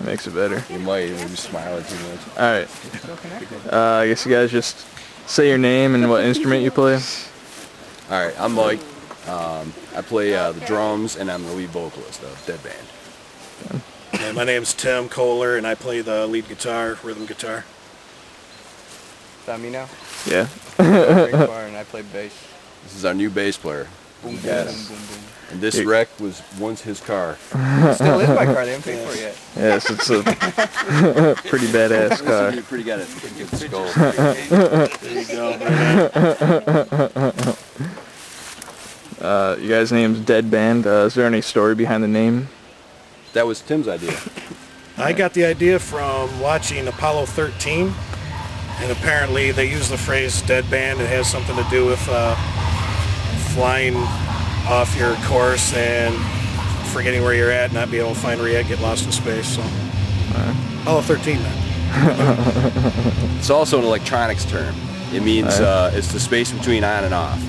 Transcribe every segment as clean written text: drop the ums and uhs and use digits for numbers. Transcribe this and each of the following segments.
Makes it better. You might even be smiling too much. All right. I guess you guys just say your name and what instrument you play. All right, I'm Mike. I play the drums, and I'm the lead vocalist of Deadband. And my name's Tim Kohler, and I play the lead guitar, rhythm guitar. Is that me now? Yeah. And I play bass. This is our new bass player. Boom, boom, Yes. boom, boom, boom. And this wreck was once his car. It still is my car. They haven't paid for it yet. Yes, it's a pretty badass car. You pretty good skull. There you go. You guys' name's Deadband. Is there any story behind the name? That was Tim's idea. I got the idea from watching Apollo 13, and apparently they use the phrase deadband. It has something to do with flying off your course and forgetting where you're at, not be able to find where you're at, get lost in space. So, Apollo 13 then. It's also an electronics term. It means it's the space between on and off.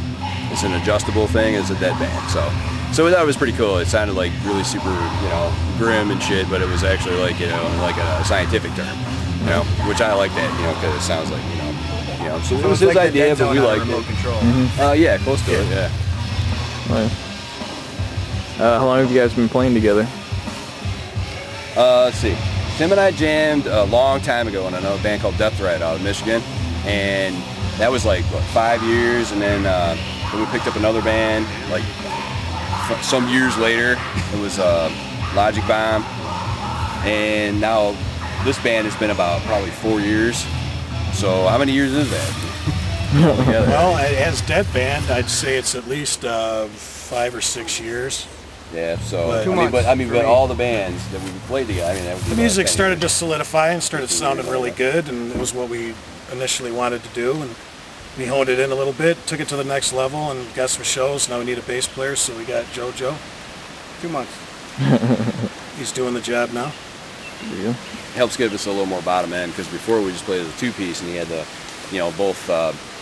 It's an adjustable thing. It's a deadband. So that was pretty cool. It sounded like really super, grim and shit, but it was actually like, like a scientific term, which I like that, because it sounds like, So it was his idea, but we liked it. Control. Yeah, close to it. Yeah. Right. How long have you guys been playing together? Let's see. Tim and I jammed a long time ago in another band called Death Threat out of Michigan, and that was like 5 years, and then we picked up another band like some years later. It was Logic Bomb, and now this band has been about probably 4 years. So how many years is that? Well, as Deadband, I'd say it's at least 5 or 6 years. Yeah, so But- but all the bands that we played together, that would be The about music 10 started years. to solidify and started sounding really good, and it was what we initially wanted to do. And we honed it in a little bit, took it to the next level, and got some shows. Now we need a bass player, so we got JoJo. 2 months. He's doing the job now. Yeah. Helps give us a little more bottom end, because before we just played as a two-piece, and he had the, both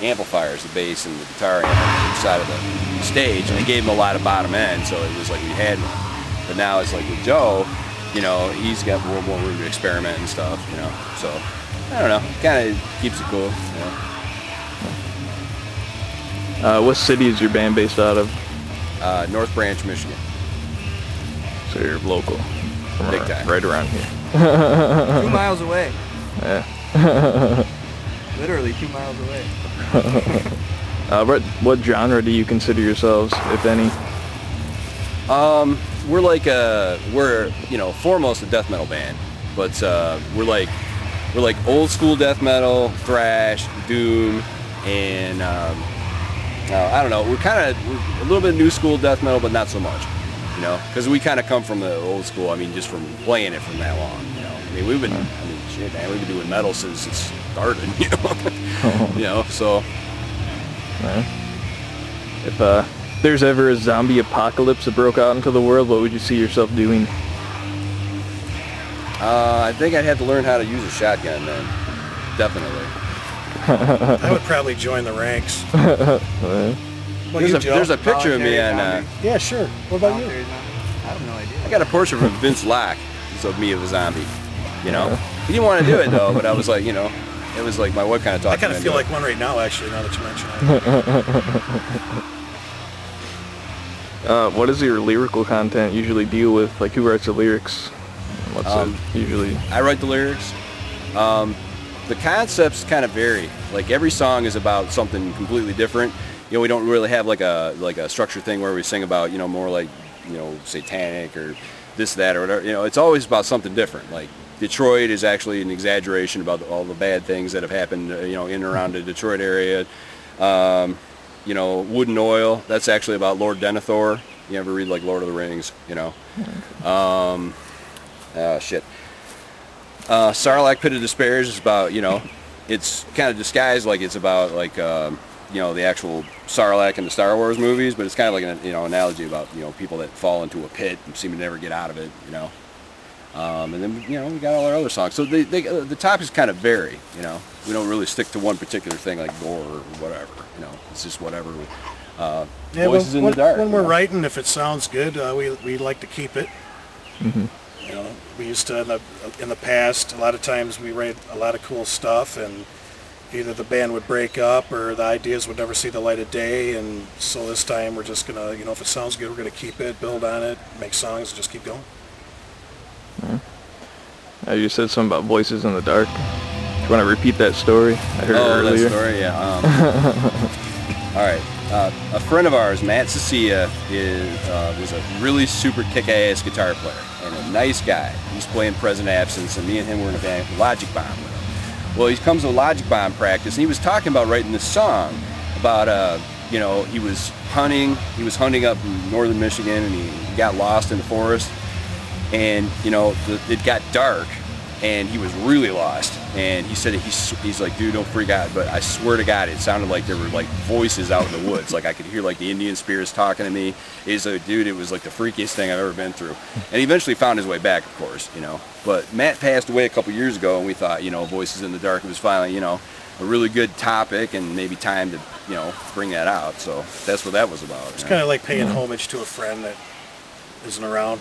amplifiers, the bass and the guitar amp on each side of the stage, and it gave him a lot of bottom end, so it was like we had one. But now it's like with Joe, he's got more room to experiment and stuff, so I don't know, kind of keeps it cool. What city is your band based out of? North Branch, Michigan. So you're local. From Big time. Right around here. 2 miles away. Yeah. Literally 2 miles away. What genre do you consider yourselves, if any? We're foremost a death metal band, but we're like old school death metal, thrash, doom, and I don't know. We're a little bit new school death metal, but not so much, because we kind of come from the old school. I mean, just from playing it from that long, we've been doing metal since it started, so. If there's ever a zombie apocalypse that broke out into the world, what would you see yourself doing? I think I'd have to learn how to use a shotgun then. Definitely. I would probably join the ranks. There's a picture of me on. Yeah, sure. What about you? I have no idea. I got a portrait of Vince Locke. It's of me as a zombie. He didn't want to do it though, but I was like, it was like my wife kind of talked. I kind of feel like one right now, actually, now that you mention it. What does your lyrical content usually deal with? Like, who writes the lyrics? What's it usually? I write the lyrics. The concepts kind of vary. Like every song is about something completely different. We don't really have like a structured thing where we sing about more like satanic or this, that, or whatever. It's always about something different. Like Detroit is actually an exaggeration about all the bad things that have happened in and around the Detroit area. Wood and Oil, that's actually about Lord Denethor. You ever read like Lord of the Rings? Sarlacc Pit of Despair is about, it's kind of disguised like it's about like, the actual Sarlacc in the Star Wars movies, but it's kind of like an, analogy about, people that fall into a pit and seem to never get out of it, And then, we got all our other songs. So the topics kind of vary, We don't really stick to one particular thing like gore or whatever, It's just whatever. Voices in the dark. When we're writing, if it sounds good, we like to keep it. Mm-hmm. You know, we used to in the past. A lot of times we write a lot of cool stuff, and either the band would break up or the ideas would never see the light of day. And so this time we're just gonna, if it sounds good, we're gonna keep it, build on it, make songs, and just keep going. You said something about voices in the dark. Do you want to repeat that story? I heard it earlier. That story, yeah. All right. A friend of ours, Matt Cecilia, was a really super kick-ass guitar player and a nice guy. He's playing Present Absence, and me and him were in a band, Logic Bomb, with him. Well, he comes to Logic Bomb practice, and he was talking about writing this song about, he was hunting up in northern Michigan, and he got lost in the forest, and, it got dark, and he was really lost. And he said he's like, dude, don't freak out, but I swear to God, it sounded like there were like voices out in the woods. Like I could hear like the Indian spirits talking to me. He's like, dude, it was like the freakiest thing I've ever been through. And he eventually found his way back, of course, But Matt passed away a couple years ago, and we thought, Voices in the Dark was finally, a really good topic, and maybe time to, bring that out. So that's what that was about. It's kind of like paying homage to a friend that isn't around.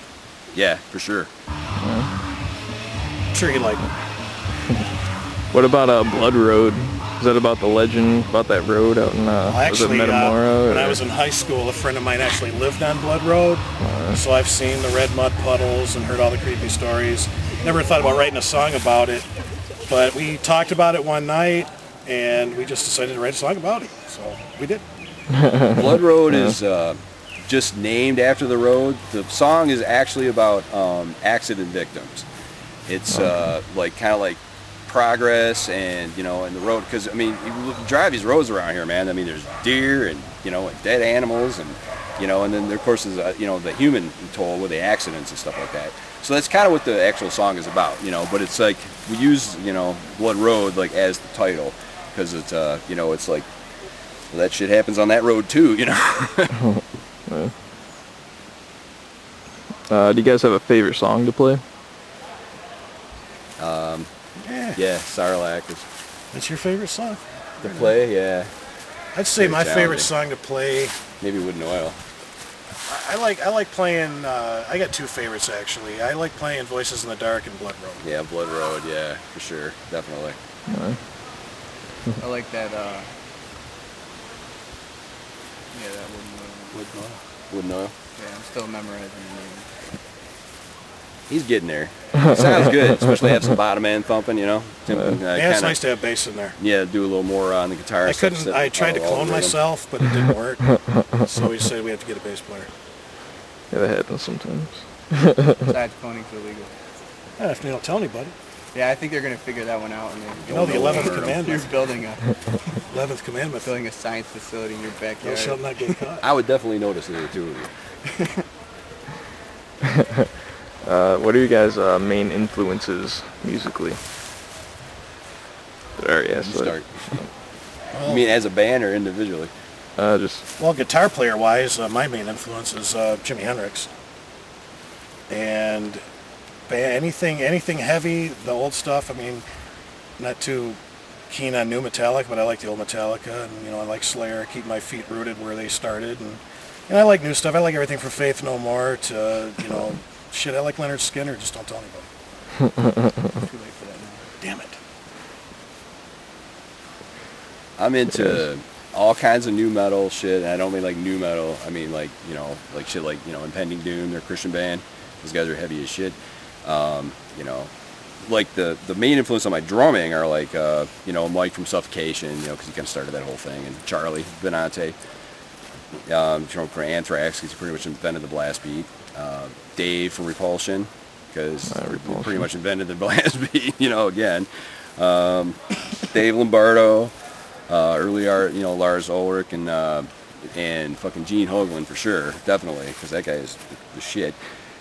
Yeah, for sure. I'm sure you like it. What about Blood Road? Is that about the legend about that road out in was it Metamora? When I was in high school, a friend of mine actually lived on Blood Road, so I've seen the red mud puddles and heard all the creepy stories. Never thought about writing a song about it, but we talked about it one night, and we just decided to write a song about it, so we did. Blood Road is just named after the road. The song is actually about accident victims. It's kind of like progress and and the road, because you drive these roads around here, man. There's deer and and dead animals, and and then there, of course, is the human toll with the accidents and stuff like that. So that's kind of what the actual song is about, but it's like we use Blood Road like as the title, because it's it's like, well, that shit happens on that road too. Do you guys have a favorite song to play? Yeah, Sarlacc is That's your favorite song? to play. Yeah, I'd say my favorite challenging. song to play. Maybe Wooden Oil. I like playing. I got two favorites actually. I like playing Voices in the Dark and Blood Road. Yeah, Blood Road. Yeah, for sure, definitely. I like that. That Wooden Oil. Wooden Oil. Yeah, I'm still memorizing the name. He's getting there. Sounds good, especially have some bottom end thumping, Yeah, it's nice to have bass in there. Yeah, do a little more on the guitar. I couldn't. I tried to clone myself, but it didn't work. So we decided we have to get a bass player. Yeah, that happens sometimes. Besides, cloning's illegal. Yeah, if you don't tell anybody. Yeah, I think they're gonna figure that one out. And the 11th commandment. You're building 11th commandment. building a science facility in your Thou backyard. shalt not get caught. I would definitely notice the two of you. What are you guys' main influences musically? Did I already ask that? Start. You mean as a band or individually? Well, guitar player wise, my main influence is Jimi Hendrix. And anything heavy, the old stuff. Not too keen on new Metallica, but I like the old Metallica, and I like Slayer. Keep my feet rooted where they started, and I like new stuff. I like everything from Faith No More to shit. I like Leonard Skinner. Just don't tell anybody. Too late for that now. Damn it. I'm into all kinds of new metal shit, and I don't mean like new metal. I mean like shit like Impending Doom. They're a Christian band. Those guys are heavy as shit. Like the main influence on my drumming are like Mike from Suffocation, because he kind of started that whole thing, and Charlie Benante, for Anthrax, because he pretty much invented the blast beat. Dave from Repulsion, because he pretty much invented the blast beat. Again, Dave Lombardo, early art, Lars Ulrich, and fucking Gene Hoglan for sure, definitely, because that guy is the shit.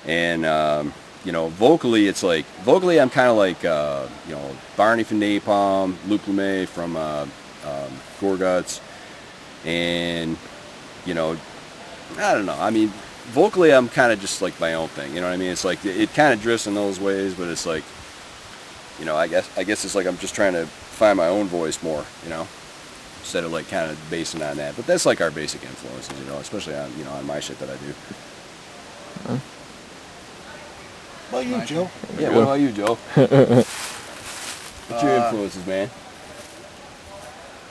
And vocally, I'm kind of like Barney from Napalm, Luke LeMay from Gorguts, and I don't know. Vocally, I'm kind of just like my own thing. You know what I mean? It's like it kind of drifts in those ways, but it's like, I guess it's like I'm just trying to find my own voice more. Instead of like kind of basing on that. But that's like our basic influences. Especially on on my shit that I do. Well, you, Joe. Yeah, what about you, Joe? What's your influences, man?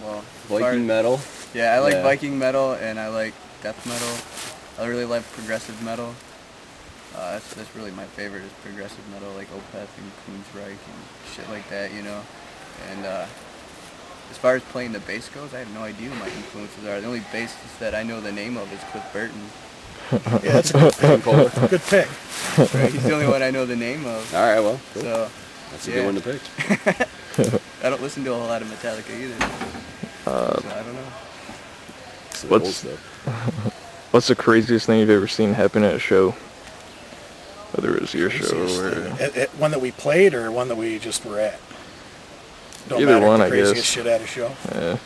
Well, Viking metal. Yeah, I like Yeah. Viking metal and I like death metal. I really like progressive metal. That's really my favorite is progressive metal, like Opeth and Queensryche and shit like that, you know. And as far as playing the bass goes, I have no idea who my influences are. The only bassist that I know the name of is Cliff Burton. Yeah, that's a good pick. Good pick. Right? He's the only one I know the name of. All right, well, cool. So That's a good one to pick. I don't listen to a whole lot of Metallica either. So I don't know. It's the old What's stuff. what's the craziest thing you've ever seen happen at a show? Whether it was your show or One that we played or one that we just were at? Don't Either matter, one, the I craziest guess. shit at a show. yeah.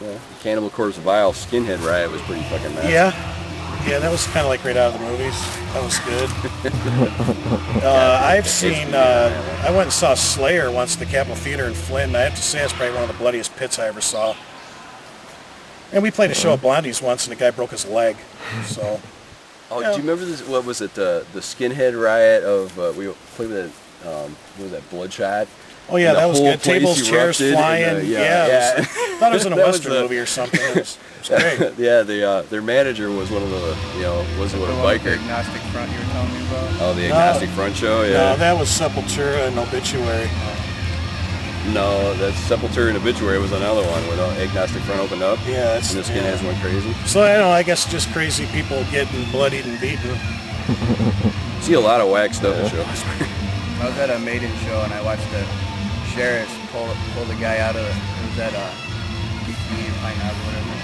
Yeah. Cannibal Corpse Vile Skinhead Riot was pretty fucking mad. Yeah, that was kind of like right out of the movies. That was good. I've seen, I went and saw Slayer once at the Capitol Theater in Flint, and I have to say it's probably one of the bloodiest pits I ever saw. And we played a show at Blondie's once, and the guy broke his leg. So, Oh, Yeah. do you remember this? What was it? The Skinhead Riot of we played with what was that? Bloodshot. oh yeah, And the that was whole good. Tables, place chairs erupted, flying. and, Yeah, I thought it was in a That was Western the- movie or something. It was great. Yeah, their manager was one of the was it The a one with the biker? agnostic front you were telling me about. Oh, the Agnostic Front show. No, Yeah. that was Sepultura and Obituary. No, that's Sepultura and Obituary was another one where the Agnostic Front opened up. Yeah, that's And the skinheads went crazy. So I don't know. I guess just crazy people getting bloodied and beaten. See a lot of whack stuff at shows. I was at a Maiden show and I watched the sheriff pull the guy out of it was at PTE in Pine Knob or whatever.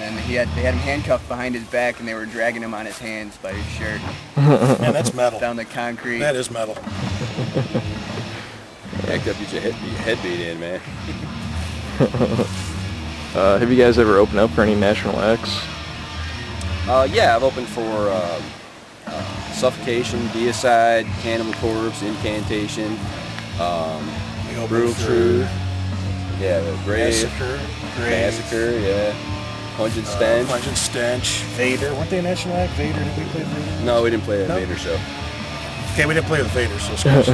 And they had him handcuffed behind his back and they were dragging him on his hands by his shirt Man, that's metal. down the concrete. That is metal. Act up, get your head beat in, man. Have you guys ever opened up for any national acts? Yeah, I've opened for Suffocation, Deicide, Cannibal Corpse, Incantation, We opened Brutal for Truth, yeah, the Grave, Massacre, Grave, yeah, Pungent Stench. Pungent Stench, Vader. Weren't they a national act? Vader? Did we play Vader? No, we didn't play that No? Vader show. Okay, we didn't play with Vader, so it's close.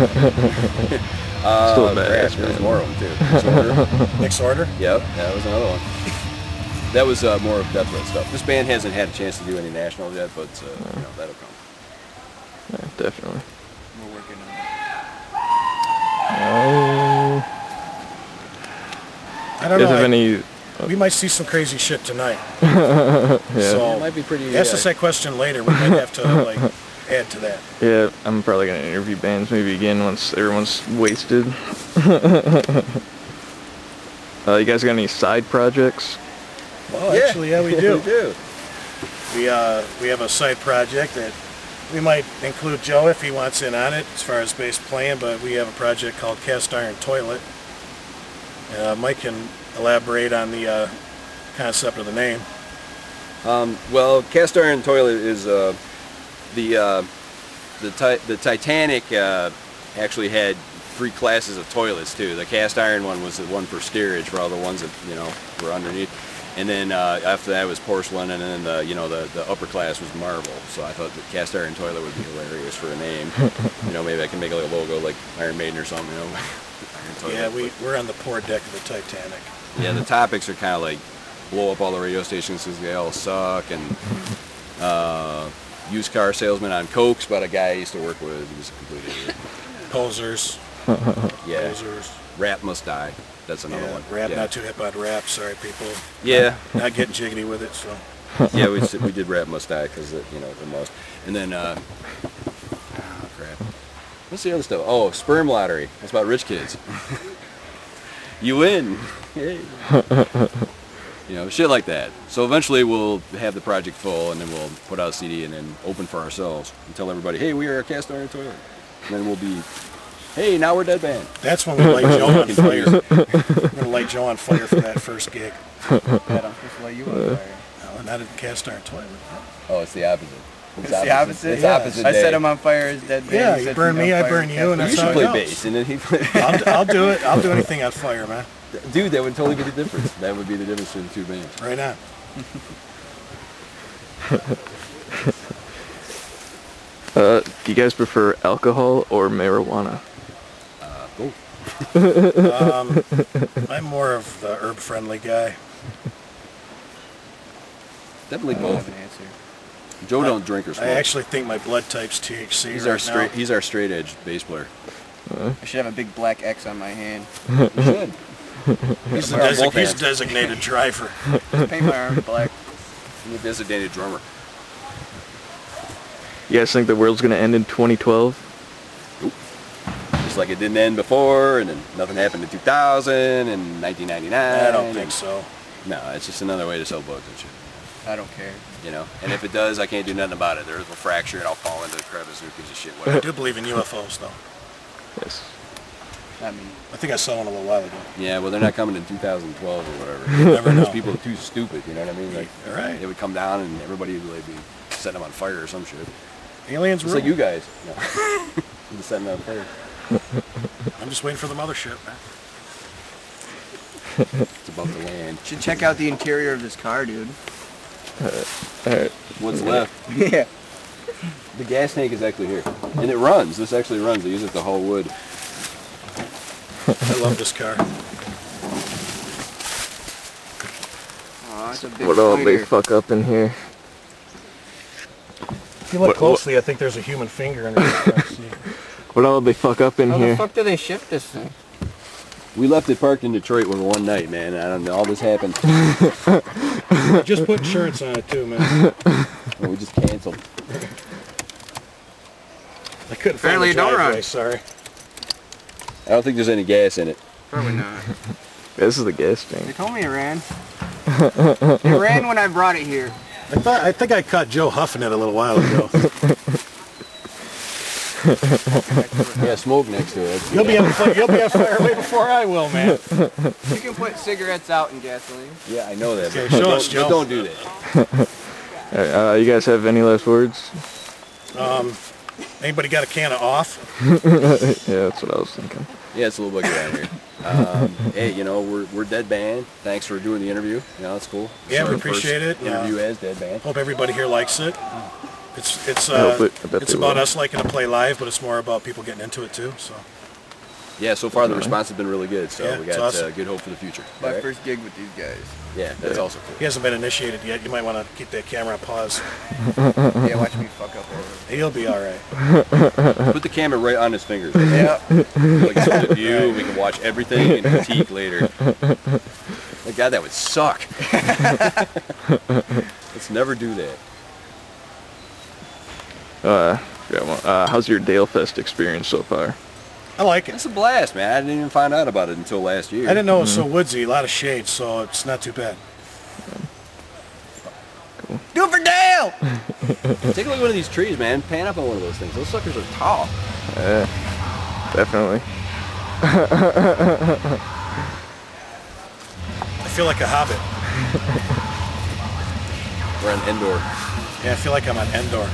Still a badass There was band. more of them too. Disorder. Next order. Yep, that was another one. That was more of Death Threat stuff. This band hasn't had a chance to do any nationals yet, but that'll come. Yeah, definitely. We're working on it. I don't You guys know. have any? We might see some crazy shit tonight. Yeah. So It might be pretty. ask us that question later. We might have to like add to that. Yeah, I'm probably gonna interview bands maybe again once everyone's wasted. You guys got any side projects? Well, actually, yeah, we do. We do. We have a side project that we might include Joe if he wants in on it as far as bass playing, but we have a project called Cast Iron Toilet. Mike can elaborate on the concept of the name. Well, Cast Iron Toilet is the Titanic actually had 3 classes of toilets too. The cast iron one was the one for steerage for all the ones that were underneath, and then after that was porcelain, and then the upper class was marble. So I thought the Cast Iron Toilet would be hilarious for a name. Maybe I can make like a logo like Iron Maiden or something. Iron Toilet. Yeah, we're on the poor deck of the Titanic. Yeah, the topics are kind of like blow up all the radio stations because they all suck, and used car salesman on cokes, but a guy I used to work with, he was a complete idiot. Posers. Yeah, Posers. Rap Must Die. That's another Yeah, one. rap, Yeah. not too hip on rap. Sorry, people. Yeah, Not getting jiggity with it. So yeah, we did Rap Must Die because the must. And then oh crap, what's the other stuff? Oh, Sperm Lottery. That's about rich kids. You win. Yay. Shit like that. So eventually we'll have the project full, and then we'll put out a CD and then open for ourselves and tell everybody, hey, we are a Cast Iron Toilet. And then we'll be, hey, now we're Deadband. that's when we light Joe on fire. We're gonna light Joe on fire for that first gig. Pat, I'm supposed to light you on fire. No, not at the Cast Iron Toilet. Oh, it's the opposite. It's the opposite? It's Yeah. opposite I day. set him on fire as Deadband. Yeah, He you sets burn me me, on I fire burn as you, and Deadband. You that's should how it play goes. bass, and then he play. I'll do it. I'll do anything on fire, man. Dude, that would totally be the difference. That would be the difference between the two bands. Right on. Do you guys prefer alcohol or marijuana? Both. I'm more of the herb-friendly guy. Definitely I don't both. have an answer. Joe don't drink or smoke. I actually think my blood type's THC. He's right our straight. now. He's our straight edge bass player. I should have a big black X on my hand. You should. He's Wear 'em both a hands. designated driver. Just paint my arm black. He's a designated drummer. You guys think the world's gonna end in 2012? Just like it didn't end before, and then nothing happened in 2000 and 1999. I don't think so. No, it's just another way to sell books and shit. I don't care. You know, and if it does, I can't do nothing about it. There's a fracture, and I'll fall into the crevice. Who gives a shit? I Whatever. do believe in UFOs, though. Yes. Not me. I think I saw one a little while ago. Yeah, well, they're not coming in 2012 or whatever. You never know. People are too stupid. You know what I mean? Like, All right. they would come down, and everybody would like be setting them on fire or some shit. Aliens Just rule. like you guys. No. Just setting them on fire. I'm just waiting for the mothership, man. It's about to land. Should check out the interior of this car, dude. Alright. What's left? Yeah. The gas tank is actually here, and it runs. This actually runs. They use it to haul wood. I love this car. Oh, it's a big What all they fighter. fuck up in here? If you look closely, I think there's a human finger under the front seat. What all they fuck up in How here? the fuck do they ship this thing? We left it parked in Detroit one night, man. I don't know. All this happened. Just put insurance on it, too, man. And we just canceled. I couldn't Apparently find the it don't driveway, run. sorry. I don't think there's any gas in it. Probably not. This is the gas They tank. told me it ran. It ran when I brought it here. I think I caught Joe huffing it a little while ago. Yeah, smoke next to it. You'll be on fire way before I will, man. You can put cigarettes out in gasoline. Yeah, I know that. Okay, but show don't, us, Joe. but don't do that. Alright, you guys have any last words? Anybody got a can of off? Yeah, that's what I was thinking. Yeah, it's a little buggy around here. Hey, you know, we're Deadband. Thanks for doing the interview. You know, that's cool. Yeah, It's we our appreciate first it. Interview as Deadband. Hope everybody here likes it. It's I bet it's they about will. us liking to play live, but it's more about people getting into it too. So Yeah, so far the response has been really good. So Yeah, we it's got awesome. good hope for the future. My All right? first gig with these guys. Yeah, that's also cool. he hasn't been initiated yet. You might want to keep that camera on pause. Yeah, watch me fuck up over. He'll be all right. Put the camera right on his fingers. Yeah. Like it's a view. We can watch everything and critique later. My God, that would suck. Let's never do that. How's your Dale Fest experience so far? I like it. It's a blast, man. I didn't even find out about it until last year. I didn't know it was so woodsy. A lot of shade, so it's not too bad. Do it for Dale! Take a look at one of these trees, man. Pan up on one of those things. Those suckers are tall. Definitely. I feel like a hobbit. We're on Endor. Yeah, I feel like I'm on Endor.